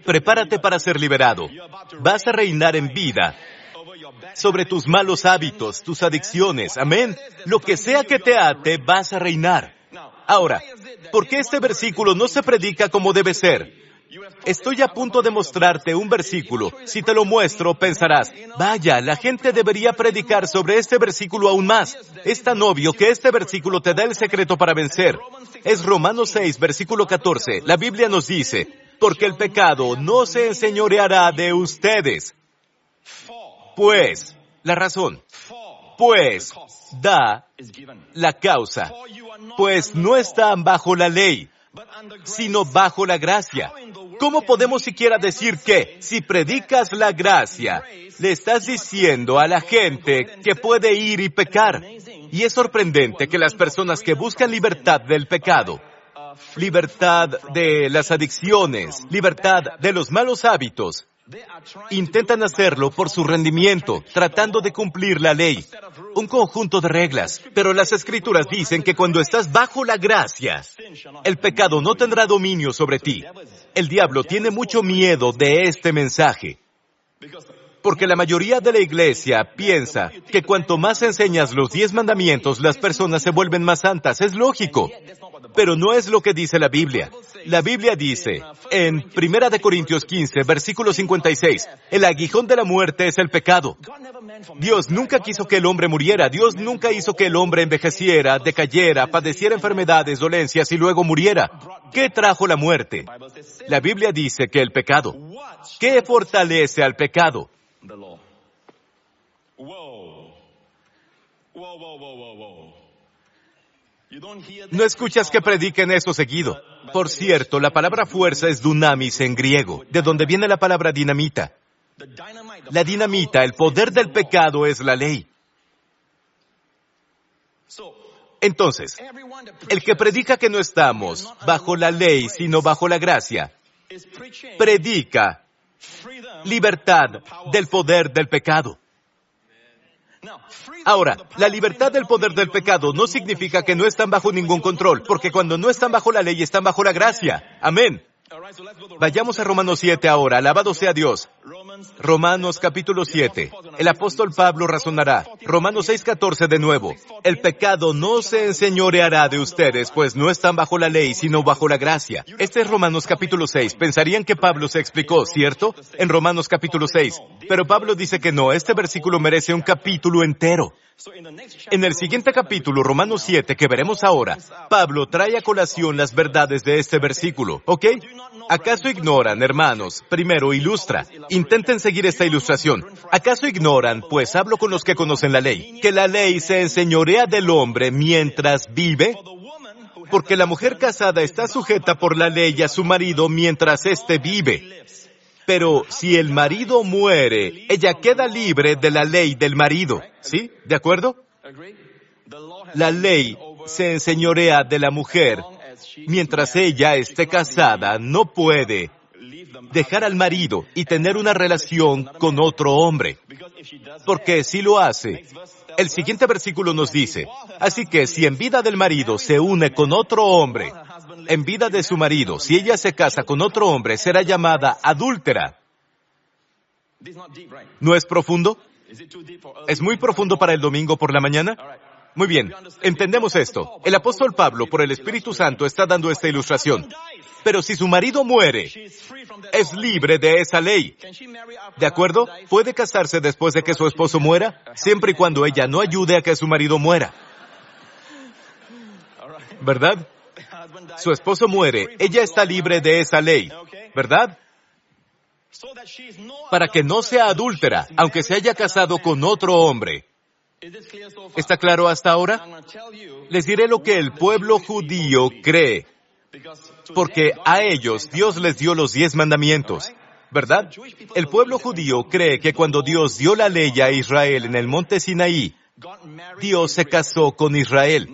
Prepárate para ser liberado. Vas a reinar en vida sobre tus malos hábitos, tus adicciones. Amén. Lo que sea que te ate, vas a reinar. Ahora, ¿por qué este versículo no se predica como debe ser? Estoy a punto de mostrarte un versículo. Si te lo muestro, pensarás, vaya, la gente debería predicar sobre este versículo aún más. Es tan obvio que este versículo te da el secreto para vencer. Es Romanos 6, versículo 14. La Biblia nos dice, porque el pecado no se enseñoreará de ustedes. Pues, la razón. Pues, da la causa. Pues no están bajo la ley, sino bajo la gracia. ¿Cómo podemos siquiera decir que, si predicas la gracia, le estás diciendo a la gente que puede ir y pecar? Y es sorprendente que las personas que buscan libertad del pecado, libertad de las adicciones, libertad de los malos hábitos, intentan hacerlo por su rendimiento, tratando de cumplir la ley, un conjunto de reglas. Pero las Escrituras dicen que cuando estás bajo la gracia, el pecado no tendrá dominio sobre ti. El diablo tiene mucho miedo de este mensaje, porque la mayoría de la iglesia piensa que cuanto más enseñas los 10 mandamientos, las personas se vuelven más santas. Es lógico, pero no es lo que dice la Biblia. La Biblia dice, en 1 Corintios 15, versículo 56, el aguijón de la muerte es el pecado. Dios nunca quiso que el hombre muriera. Dios nunca hizo que el hombre envejeciera, decayera, padeciera enfermedades, dolencias y luego muriera. ¿Qué trajo la muerte? La Biblia dice que el pecado. ¿Qué fortalece al pecado? No escuchas que prediquen eso seguido. Por cierto, la palabra fuerza es dunamis en griego, de donde viene la palabra dinamita. La dinamita, el poder del pecado, es la ley. Entonces, el que predica que no estamos bajo la ley, sino bajo la gracia, predica libertad del poder del pecado. Ahora, la libertad del poder del pecado no significa que no están bajo ningún control, porque cuando no están bajo la ley, están bajo la gracia. Amén. Vayamos a Romanos 7 ahora. Alabado sea Dios. Romanos capítulo 7. El apóstol Pablo razonará. Romanos 6:14 de nuevo. El pecado no se enseñoreará de ustedes, pues no están bajo la ley, sino bajo la gracia. Este es Romanos capítulo 6. Pensarían que Pablo se explicó, ¿cierto? En Romanos capítulo 6. Pero Pablo dice que no. Este versículo merece un capítulo entero. En el siguiente capítulo, Romanos 7, que veremos ahora, Pablo trae a colación las verdades de este versículo, ¿ok? ¿Acaso ignoran, hermanos? Primero, ilustra. Intenten seguir esta ilustración. ¿Acaso ignoran, pues hablo con los que conocen la ley, que la ley se enseñorea del hombre mientras vive? Porque la mujer casada está sujeta por la ley a su marido mientras éste vive. Pero si el marido muere, ella queda libre de la ley del marido. ¿Sí? ¿De acuerdo? La ley se enseñorea de la mujer. Mientras ella esté casada, no puede dejar al marido y tener una relación con otro hombre. Porque si lo hace, el siguiente versículo nos dice, así que si en vida del marido se une con otro hombre, en vida de su marido, si ella se casa con otro hombre, será llamada adúltera. ¿No es profundo? ¿Es muy profundo para el domingo por la mañana? Muy bien, entendemos esto. El apóstol Pablo, por el Espíritu Santo, está dando esta ilustración. Pero si su marido muere, es libre de esa ley. ¿De acuerdo? ¿Puede casarse después de que su esposo muera? Siempre y cuando ella no ayude a que su marido muera. ¿Verdad? Su esposo muere, ella está libre de esa ley. ¿Verdad? Para que no sea adúltera, aunque se haya casado con otro hombre. ¿Está claro hasta ahora? Les diré lo que el pueblo judío cree, porque a ellos Dios les dio los 10 mandamientos, ¿verdad? El pueblo judío cree que cuando Dios dio la ley a Israel en el monte Sinaí, Dios se casó con Israel.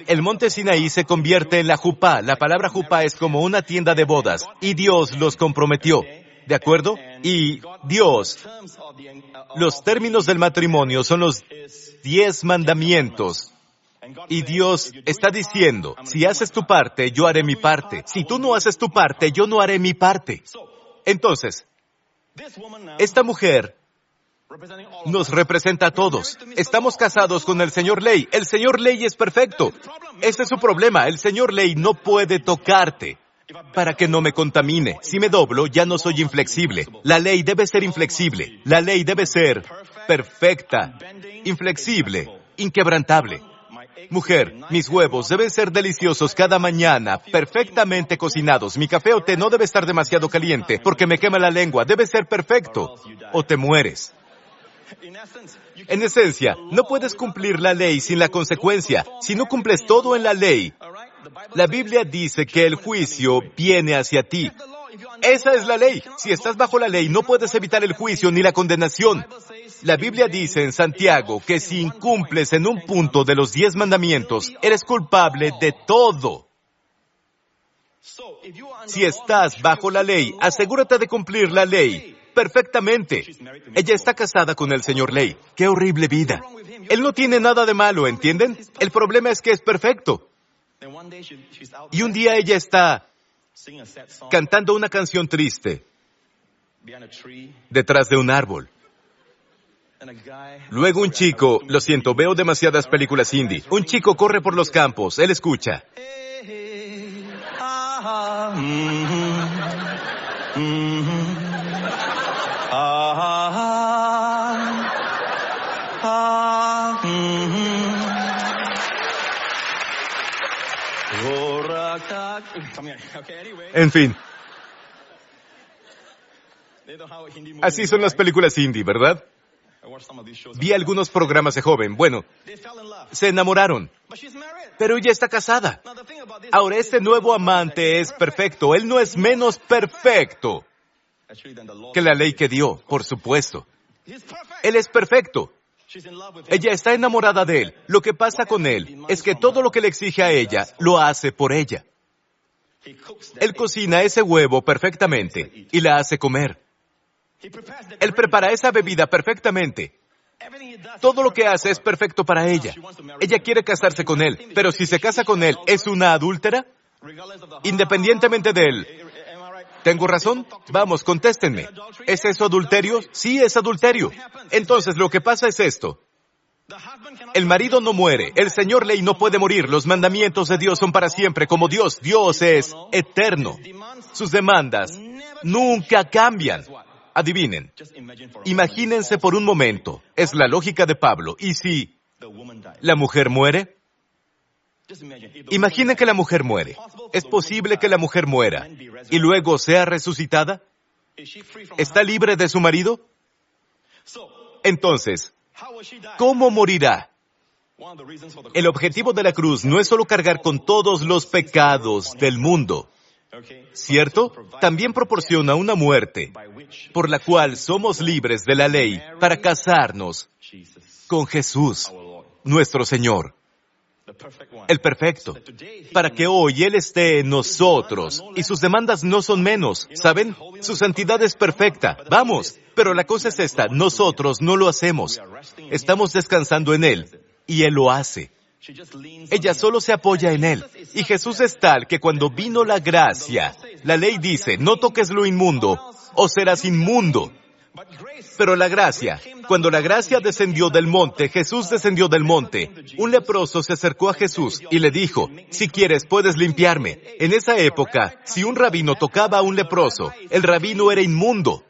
El monte Sinaí se convierte en la jupá. La palabra jupá es como una tienda de bodas, y Dios los comprometió. ¿De acuerdo? Y Dios, los términos del matrimonio son los 10 mandamientos. Y Dios está diciendo, si haces tu parte, yo haré mi parte. Si tú no haces tu parte, yo no haré mi parte. Entonces, esta mujer nos representa a todos. Estamos casados con el señor Ley. El señor Ley es perfecto. Ese es su problema. El señor Ley no puede tocarte para que no me contamine. Si me doblo, ya no soy inflexible. La ley debe ser inflexible. La ley debe ser perfecta, inflexible, inquebrantable. Mujer, mis huevos deben ser deliciosos cada mañana, perfectamente cocinados. Mi café o té no debe estar demasiado caliente porque me quema la lengua. Debe ser perfecto o te mueres. En esencia, no puedes cumplir la ley sin la consecuencia. Si no cumples todo en la ley, la Biblia dice que el juicio viene hacia ti. Esa es la ley. Si estás bajo la ley, no puedes evitar el juicio ni la condenación. La Biblia dice en Santiago que si incumples en un punto de los 10 mandamientos, eres culpable de todo. Si estás bajo la ley, asegúrate de cumplir la ley perfectamente. Ella está casada con el señor Ley. ¡Qué horrible vida! Él no tiene nada de malo, ¿entienden? El problema es que es perfecto. Y un día ella está cantando una canción triste detrás de un árbol. Luego un chico, lo siento, veo demasiadas películas indie. Un chico corre por los campos, él escucha. En fin. Así son las películas indie, ¿verdad? Vi algunos programas de joven. Bueno, se enamoraron. Pero ella está casada. Ahora, este nuevo amante es perfecto. Él no es menos perfecto que la ley que dio, por supuesto. Él es perfecto. Ella está enamorada de él. Lo que pasa con él es que todo lo que le exige a ella, lo hace por ella. Él cocina ese huevo perfectamente y la hace comer. Él prepara esa bebida perfectamente. Todo lo que hace es perfecto para ella. Ella quiere casarse con él, pero si se casa con él, ¿es una adúltera? Independientemente de él. ¿Tengo razón? Vamos, contéstenme. ¿Es eso adulterio? Sí, es adulterio. Entonces, lo que pasa es esto. El marido no muere. El señor Ley no puede morir. Los mandamientos de Dios son para siempre, como Dios. Dios es eterno. Sus demandas nunca cambian. Adivinen. Imagínense por un momento. Es la lógica de Pablo. ¿Y si la mujer muere? Imaginen que la mujer muere. ¿Es posible que la mujer muera y luego sea resucitada? ¿Está libre de su marido? Entonces, ¿cómo morirá? El objetivo de la cruz no es solo cargar con todos los pecados del mundo, ¿cierto? También proporciona una muerte por la cual somos libres de la ley para casarnos con Jesús, nuestro Señor. El perfecto, para que hoy Él esté en nosotros, y sus demandas no son menos, ¿saben? Su santidad es perfecta, vamos, pero la cosa es esta, nosotros no lo hacemos, estamos descansando en Él, y Él lo hace. Ella solo se apoya en Él, y Jesús es tal que cuando vino la gracia, la ley dice, no toques lo inmundo, o serás inmundo. Pero la gracia, cuando la gracia descendió del monte, Jesús descendió del monte. Un leproso se acercó a Jesús y le dijo, si quieres puedes limpiarme. En esa época, si un rabino tocaba a un leproso, el rabino era inmundo.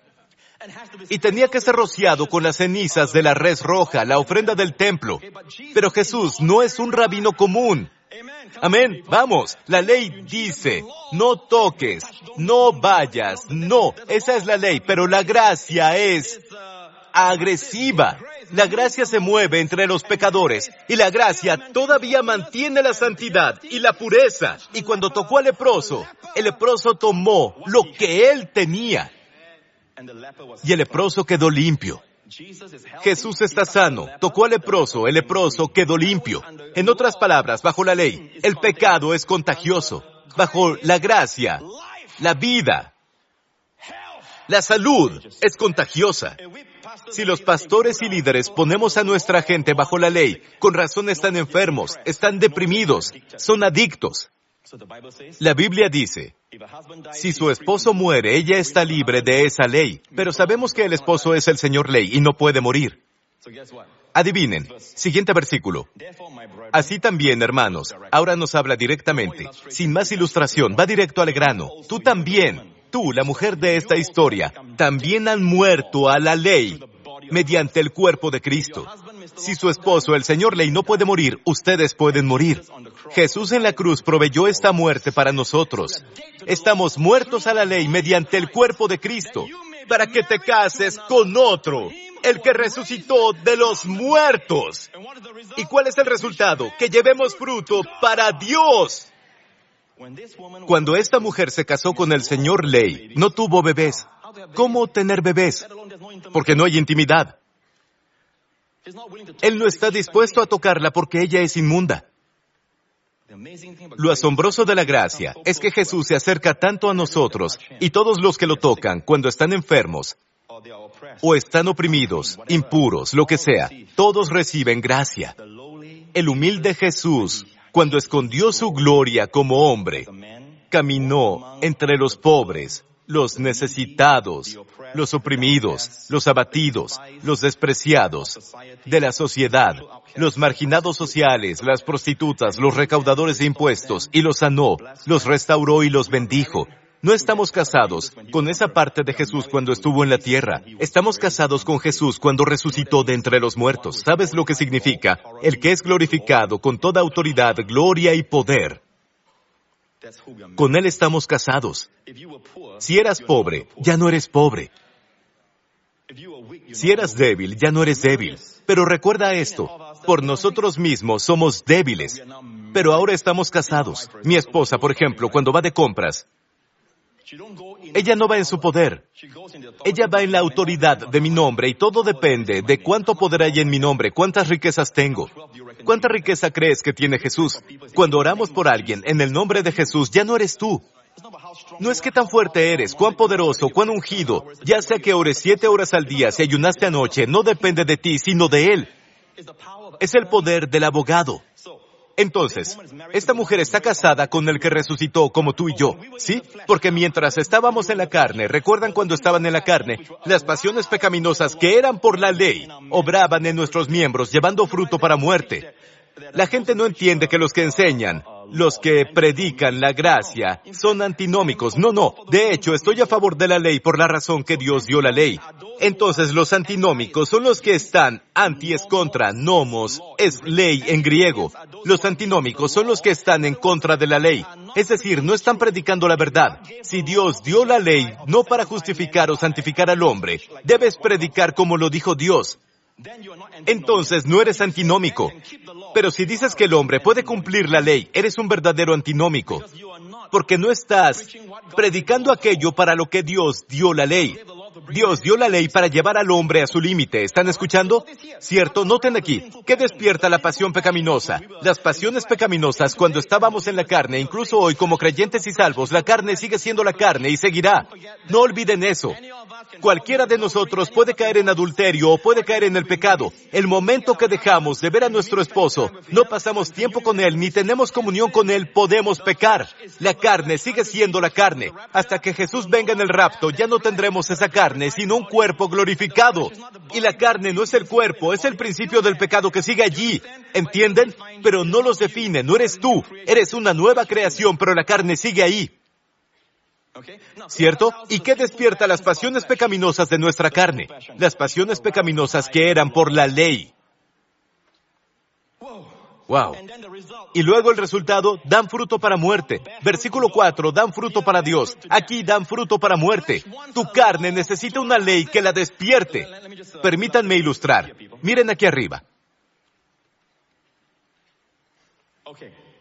Y tenía que ser rociado con las cenizas de la res roja, la ofrenda del templo. Pero Jesús no es un rabino común. Amén. Vamos, la ley dice, no toques, no vayas, no. Esa es la ley, pero la gracia es agresiva. La gracia se mueve entre los pecadores y la gracia todavía mantiene la santidad y la pureza. Y cuando tocó al leproso, el leproso tomó lo que él tenía y el leproso quedó limpio. Jesús está sano, tocó al leproso, el leproso quedó limpio. En otras palabras, bajo la ley, el pecado es contagioso. Bajo la gracia, la vida, la salud es contagiosa. Si los pastores y líderes ponemos a nuestra gente bajo la ley, con razón están enfermos, están deprimidos, son adictos. La Biblia dice, si su esposo muere, ella está libre de esa ley, pero sabemos que el esposo es el Señor Ley y no puede morir. Adivinen, siguiente versículo. Así también, hermanos, ahora nos habla directamente, sin más ilustración, va directo al grano. Tú también, tú, la mujer de esta historia, también han muerto a la ley mediante el cuerpo de Cristo. Si su esposo, el Señor Ley, no puede morir, ustedes pueden morir. Jesús en la cruz proveyó esta muerte para nosotros. Estamos muertos a la ley mediante el cuerpo de Cristo, para que te cases con otro, el que resucitó de los muertos. ¿Y cuál es el resultado? Que llevemos fruto para Dios. Cuando esta mujer se casó con el Señor Ley, no tuvo bebés. ¿Cómo tener bebés? Porque no hay intimidad. Él no está dispuesto a tocarla porque ella es inmunda. Lo asombroso de la gracia es que Jesús se acerca tanto a nosotros y todos los que lo tocan cuando están enfermos o están oprimidos, impuros, lo que sea, todos reciben gracia. El humilde Jesús, cuando escondió su gloria como hombre, caminó entre los pobres, los necesitados, los oprimidos, los abatidos, los despreciados de la sociedad, los marginados sociales, las prostitutas, los recaudadores de impuestos, y los sanó, los restauró y los bendijo. No estamos casados con esa parte de Jesús cuando estuvo en la tierra. Estamos casados con Jesús cuando resucitó de entre los muertos. ¿Sabes lo que significa? El que es glorificado con toda autoridad, gloria y poder. Con Él estamos casados. Si eras pobre, ya no eres pobre. Si eras débil, ya no eres débil. Pero recuerda esto, por nosotros mismos somos débiles, pero ahora estamos casados. Mi esposa, por ejemplo, cuando va de compras, ella no va en su poder. Ella va en la autoridad de mi nombre y todo depende de cuánto poder hay en mi nombre, cuántas riquezas tengo. ¿Cuánta riqueza crees que tiene Jesús? Cuando oramos por alguien en el nombre de Jesús, ya no eres tú. No es qué tan fuerte eres, cuán poderoso, cuán ungido. Ya sea que ores 7 horas al día, si ayunaste anoche, no depende de ti, sino de Él. Es el poder del abogado. Entonces, esta mujer está casada con el que resucitó como tú y yo, ¿sí? Porque mientras estábamos en la carne, ¿recuerdan cuando estaban en la carne? Las pasiones pecaminosas que eran por la ley, obraban en nuestros miembros, llevando fruto para muerte. La gente no entiende que los que enseñan, los que predican la gracia, son antinómicos. No. De hecho, estoy a favor de la ley por la razón que Dios dio la ley. Entonces, los antinómicos son los que están, anti es contra, nomos es ley en griego. Los antinómicos son los que están en contra de la ley. Es decir, no están predicando la verdad. Si Dios dio la ley, no para justificar o santificar al hombre, debes predicar como lo dijo Dios. Entonces no eres antinómico. Pero si dices que el hombre puede cumplir la ley, eres un verdadero antinómico. Porque no estás predicando aquello para lo que Dios dio la ley. Dios dio la ley para llevar al hombre a su límite. ¿Están escuchando? ¿Cierto? Noten aquí. ¿Qué despierta la pasión pecaminosa? Las pasiones pecaminosas cuando estábamos en la carne, incluso hoy como creyentes y salvos, la carne sigue siendo la carne y seguirá. No olviden eso. Cualquiera de nosotros puede caer en adulterio o puede caer en el pecado. El momento que dejamos de ver a nuestro esposo, no pasamos tiempo con él ni tenemos comunión con él, podemos pecar. La carne sigue siendo la carne. Hasta que Jesús venga en el rapto, ya no tendremos esa carne, sino un cuerpo glorificado. Y la carne no es el cuerpo, es el principio del pecado que sigue allí. ¿Entienden? Pero no los define, no eres tú. Eres una nueva creación, pero la carne sigue ahí. ¿Cierto? ¿Y qué despierta las pasiones pecaminosas de nuestra carne? Las pasiones pecaminosas que eran por la ley. Wow. Y luego el resultado, dan fruto para muerte. Versículo 4, dan fruto para Dios. Aquí dan fruto para muerte. Tu carne necesita una ley que la despierte. Permítanme ilustrar. Miren aquí arriba.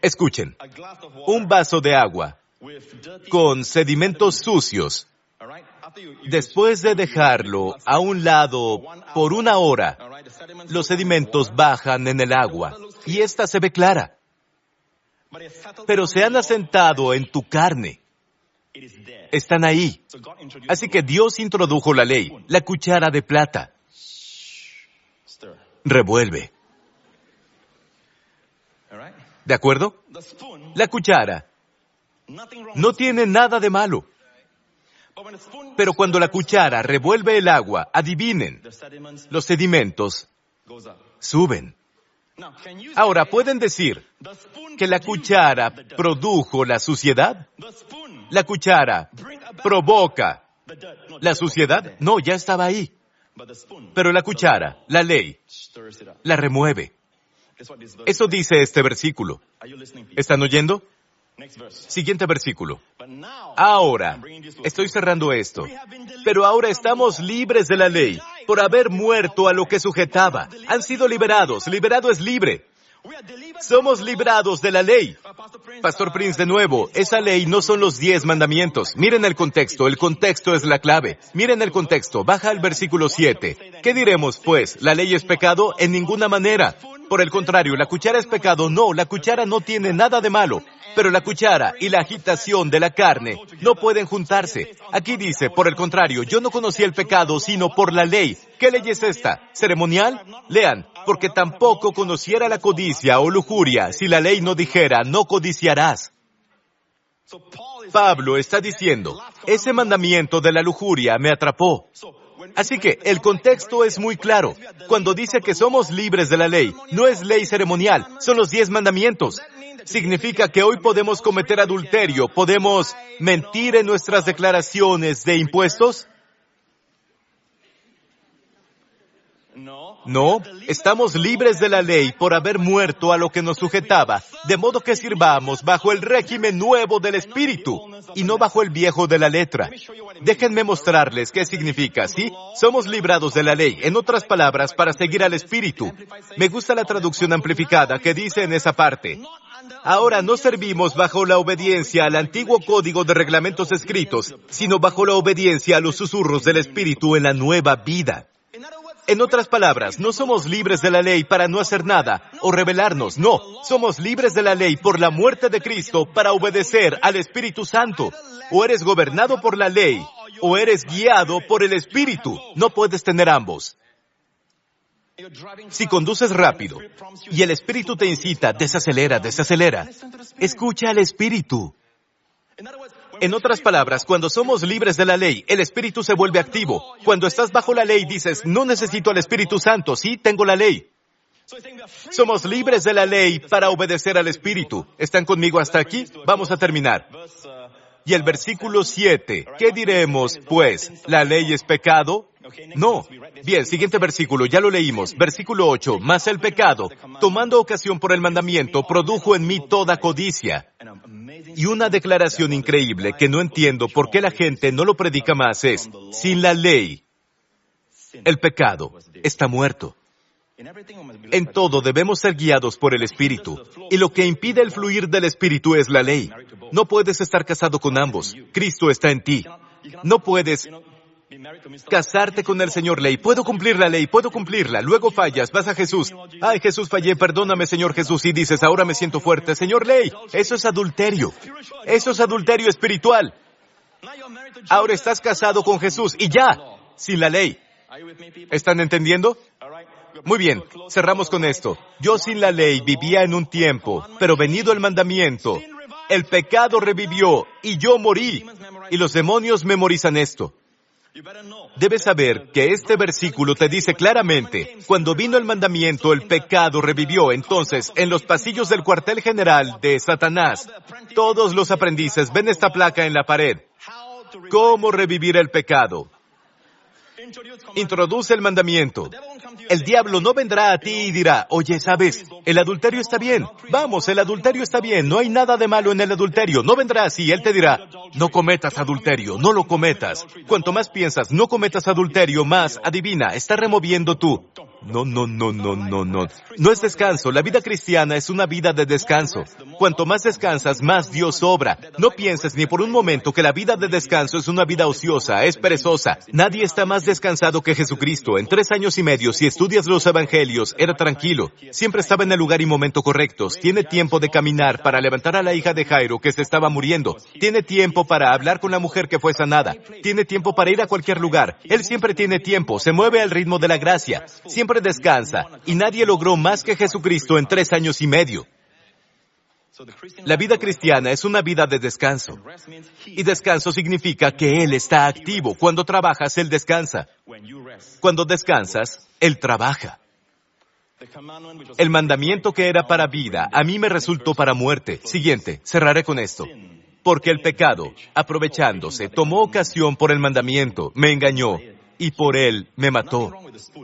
Escuchen. Un vaso de agua con sedimentos sucios. Después de dejarlo a un lado por 1 hora, los sedimentos bajan en el agua y ésta se ve clara. Pero se han asentado en tu carne. Están ahí. Así que Dios introdujo la ley, la cuchara de plata. Revuelve. ¿De acuerdo? La cuchara No tiene nada de malo. Pero cuando la cuchara revuelve el agua, adivinen, los sedimentos suben. Ahora, ¿pueden decir que la cuchara produjo la suciedad? ¿La cuchara provoca la suciedad? No, ya estaba ahí. Pero la cuchara, la ley, la remueve. Eso dice este versículo. ¿Están oyendo? Siguiente versículo. Ahora, estoy cerrando esto, pero ahora estamos libres de la ley por haber muerto a lo que sujetaba. Han sido liberados. Liberado es libre. Somos librados de la ley. Pastor Prince, de nuevo, esa ley no son los 10 mandamientos. Miren el contexto es la clave. Miren el contexto, baja al versículo 7. ¿Qué diremos, pues? ¿La ley es pecado? En ninguna manera. Por el contrario, ¿la cuchara es pecado? No, la cuchara no tiene nada de malo. Pero la cuchara y la agitación de la carne no pueden juntarse. Aquí dice, por el contrario, yo no conocí el pecado sino por la ley. ¿Qué ley es esta? ¿Ceremonial? Lean, porque tampoco conociera la codicia o lujuria si la ley no dijera, no codiciarás. Pablo está diciendo, ese mandamiento de la lujuria me atrapó. Así que el contexto es muy claro. Cuando dice que somos libres de la ley, no es ley ceremonial, son los 10 mandamientos. Significa que hoy podemos cometer adulterio, podemos mentir en nuestras declaraciones de impuestos. No, estamos libres de la ley por haber muerto a lo que nos sujetaba, de modo que sirvamos bajo el régimen nuevo del Espíritu y no bajo el viejo de la letra. Déjenme mostrarles qué significa, ¿sí? Somos librados de la ley, en otras palabras, para seguir al Espíritu. Me gusta la traducción amplificada que dice en esa parte. Ahora no servimos bajo la obediencia al antiguo código de reglamentos escritos, sino bajo la obediencia a los susurros del Espíritu en la nueva vida. En otras palabras, no somos libres de la ley para no hacer nada o rebelarnos, no. Somos libres de la ley por la muerte de Cristo para obedecer al Espíritu Santo. O eres gobernado por la ley, o eres guiado por el Espíritu. No puedes tener ambos. Si conduces rápido y el Espíritu te incita, desacelera. Escucha al Espíritu. En otras palabras, cuando somos libres de la ley, el Espíritu se vuelve activo. Cuando estás bajo la ley, dices, no necesito al Espíritu Santo, sí, tengo la ley. Somos libres de la ley para obedecer al Espíritu. ¿Están conmigo hasta aquí? Vamos a terminar. Y el versículo 7, ¿qué diremos, pues? ¿La ley es pecado? No. Bien, siguiente versículo, ya lo leímos. Versículo 8, mas el pecado, tomando ocasión por el mandamiento, produjo en mí toda codicia. Y una declaración increíble que no entiendo por qué la gente no lo predica más es, sin la ley, el pecado está muerto. En todo debemos ser guiados por el Espíritu, y lo que impide el fluir del Espíritu es la ley. No puedes estar casado con ambos. Cristo está en ti. No puedes casarte con el Señor ley. Puedo cumplir la ley, puedo cumplirla. Luego fallas, vas a Jesús. Ay, Jesús, fallé, perdóname, Señor Jesús. Y dices, ahora me siento fuerte. Señor ley, eso es adulterio. Eso es adulterio espiritual. Ahora estás casado con Jesús y ya, sin la ley. ¿Están entendiendo? Muy bien, cerramos con esto. Yo sin la ley vivía en un tiempo, pero venido el mandamiento, el pecado revivió y yo morí. Y los demonios memorizan esto. Debes saber que este versículo te dice claramente, cuando vino el mandamiento, el pecado revivió. Entonces, en los pasillos del cuartel general de Satanás, todos los aprendices ven esta placa en la pared. ¿Cómo revivir el pecado? Introduce el mandamiento. El diablo no vendrá a ti y dirá, oye, ¿sabes? El adulterio está bien. Vamos, el adulterio está bien. No hay nada de malo en el adulterio. No vendrá así. Él te dirá, no cometas adulterio. No lo cometas. Cuanto más piensas, no cometas adulterio, más, adivina, está removiendo tú. No. No es descanso. La vida cristiana es una vida de descanso. Cuanto más descansas, más Dios obra. No pienses ni por un momento que la vida de descanso es una vida ociosa, es perezosa. Nadie está más descansado que Jesucristo. En 3 años y medio, si estudias los evangelios, era tranquilo. Siempre estaba en el lugar y momento correctos. Tiene tiempo de caminar para levantar a la hija de Jairo que se estaba muriendo. Tiene tiempo para hablar con la mujer que fue sanada. Tiene tiempo para ir a cualquier lugar. Él siempre tiene tiempo. Se mueve al ritmo de la gracia. Siempre descansa. Y nadie logró más que Jesucristo en 3 años y medio. La vida cristiana es una vida de descanso. Y descanso significa que Él está activo. Cuando trabajas, Él descansa. Cuando descansas, Él trabaja. El mandamiento que era para vida, a mí me resultó para muerte. Siguiente, cerraré con esto. Porque el pecado, aprovechándose, tomó ocasión por el mandamiento, me engañó, y por él me mató.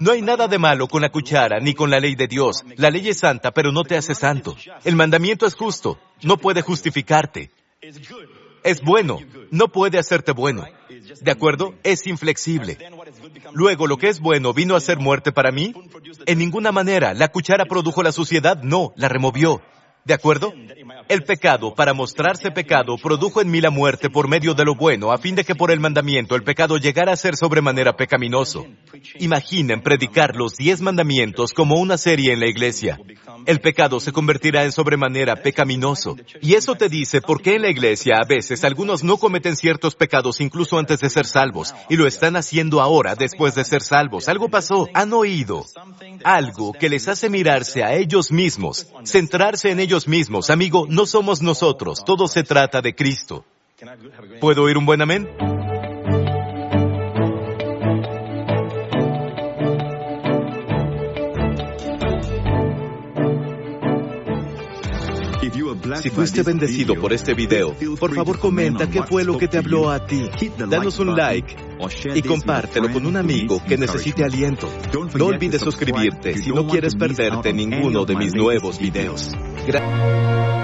No hay nada de malo con la cuchara ni con la ley de Dios. La ley es santa, pero no te hace santo. El mandamiento es justo, no puede justificarte. Es bueno, no puede hacerte bueno. ¿De acuerdo? Es inflexible. Luego, ¿lo que es bueno vino a ser muerte para mí? En ninguna manera. ¿La cuchara produjo la suciedad? No, la removió. ¿De acuerdo? El pecado, para mostrarse pecado, produjo en mí la muerte por medio de lo bueno, a fin de que por el mandamiento el pecado llegara a ser sobremanera pecaminoso. Imaginen predicar los 10 mandamientos como una serie en la iglesia. El pecado se convertirá en sobremanera pecaminoso. Y eso te dice por qué en la iglesia a veces algunos no cometen ciertos pecados incluso antes de ser salvos, y lo están haciendo ahora después de ser salvos. Algo pasó. Han oído algo que les hace mirarse a ellos mismos, centrarse en ellos mismos. Amigo, no somos nosotros. Todo se trata de Cristo. ¿Puedo oír un buen amén? Si fuiste bendecido por este video, por favor comenta qué fue lo que te habló a ti. Danos un like y compártelo con un amigo que necesite aliento. No olvides suscribirte si no quieres perderte ninguno de mis nuevos videos. Gracias.